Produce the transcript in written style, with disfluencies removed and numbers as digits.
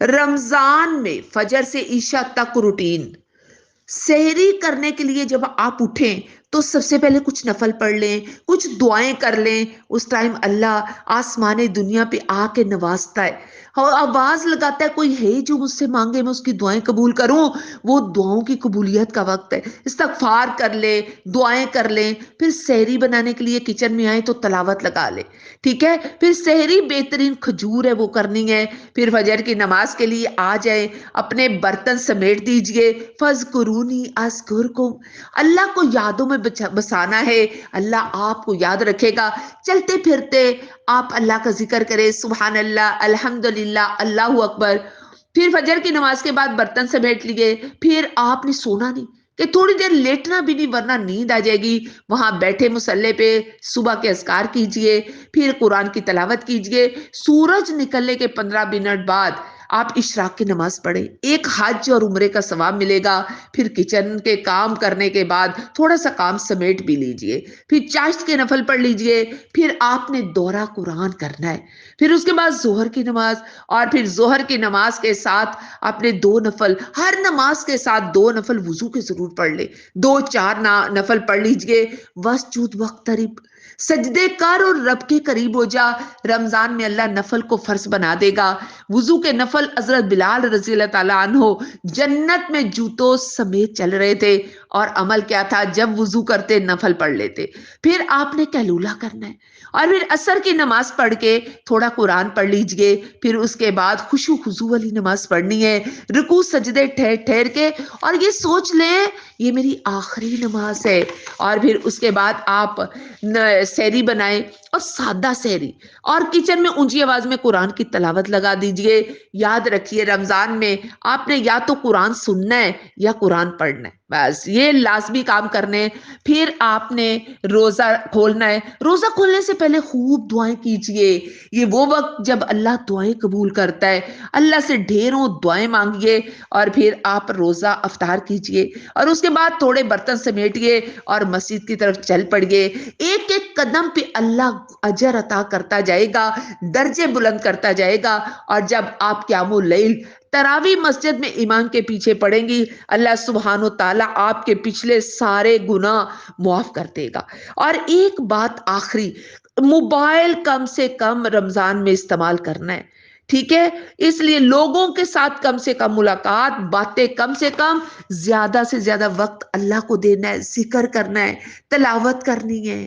رمضان میں فجر سے عشاء تک روٹین، سحری کرنے کے لیے جب آپ اٹھیں تو سب سے پہلے کچھ نفل پڑھ لیں، کچھ دعائیں کر لیں۔ اس ٹائم اللہ آسمان دنیا پہ آ کے نوازتا ہے اور آواز لگاتا ہے، کوئی ہے جو مجھ سے مانگے میں اس کی دعائیں قبول کروں۔ وہ دعاؤں کی قبولیت کا وقت ہے، استغفار کر لیں، دعائیں کر لیں، پھر سحری بنانے کے لیے کچن میں آئیں تو تلاوت لگا لیں، ٹھیک ہے؟ پھر سحری بہترین کھجور ہے وہ کرنی ہے، پھر فجر کی نماز کے لیے آ جائیں، اپنے برتن سمیٹ دیجئے، فَاذْكُرُونِي أَذْكُرْكُمْ، اللہ کو یادوں میں بسانا ہے، اللہ آپ کو یاد رکھے گا۔ چلتے پھرتے آپ اللہ کا ذکر کریں، سبحان اللہ، الحمدللہ، اللہ اکبر۔ پھر فجر کی نماز کے بعد برتن سمیٹ لیے، پھر آپ نے سونا نہیں کہ تھوڑی دیر لیٹنا بھی نہیں ورنہ نیند آ جائے گی، وہاں بیٹھے مصلے پہ صبح کے اذکار کیجئے، پھر قرآن کی تلاوت کیجئے۔ سورج نکلنے کے 15 منٹ بعد آپ اشراق کی نماز پڑھیں، ایک حج اور عمرے کا ثواب ملے گا۔ پھر کچن کے کام کرنے کے بعد تھوڑا سا کام سمیٹ بھی لیجئے، پھر چاشت کے نفل پڑھ لیجئے، پھر آپ نے دورہ قرآن کرنا ہے، پھر اس کے بعد ظہر کی نماز، اور پھر ظہر کی نماز کے ساتھ اپنے 2 نفل، ہر نماز کے ساتھ 2 نفل وضو کے ضرور پڑھ لے، 2 4 نفل پڑھ لیجئے۔ وسجد وقترب، سجدے کر اور رب کے قریب ہو جا۔ رمضان میں اللہ نفل کو فرض بنا دے گا۔ وضو کے نفل حضرت بلال رضی اللہ تعالیٰ عنہ جنت میں جوتوں سمیت چل رہے تھے، اور عمل کیا تھا؟ جب وضو کرتے نفل پڑھ لیتے۔ پھر آپ نے قیلولہ کرنا ہے، اور پھر عصر کی نماز پڑھ کے تھوڑا قرآن پڑھ لیجئے، پھر اس کے بعد خشوع خضوع والی نماز پڑھنی ہے، رکوع سجدے ٹھہر ٹھہر کے، اور یہ سوچ لیں یہ میری آخری نماز ہے۔ اور پھر اس کے بعد آپ سحری بنائیں، اور سادہ سحری، اور کچن میں اونچی آواز میں قرآن کی تلاوت لگا دیجئے۔ یاد رکھیے رمضان میں آپ نے یا تو قرآن سننا ہے یا قرآن پڑھنا ہے، بس یہ لازمی کام کرنے۔ پھر آپ نے روزہ کھولنا ہے، روزہ کھولنے سے پہلے خوب دعائیں کیجئے، یہ وہ وقت جب اللہ دعائیں قبول کرتا ہے، اللہ سے ڈھیروں دعائیں مانگیے، اور پھر آپ روزہ افطار کیجئے، اور اس کے بعد تھوڑے برتن سمیٹیے اور مسجد کی طرف چل پڑیے۔ ایک ایک قدم پہ اللہ اجر عطا کرتا جائے گا، درجے بلند کرتا جائے گا، اور جب آپ قیام اللیل تراویح مسجد میں امام کے پیچھے پڑھیں گی، اللہ سبحانہ و تعالیٰ آپ کے پچھلے سارے گناہ معاف کر دے گا۔ اور ایک بات آخری، موبائل کم سے کم رمضان میں استعمال کرنا ہے، ٹھیک ہے؟ اس لیے لوگوں کے ساتھ کم سے کم ملاقات، باتیں کم سے کم، زیادہ سے زیادہ وقت اللہ کو دینا ہے، ذکر کرنا ہے، تلاوت کرنی ہے۔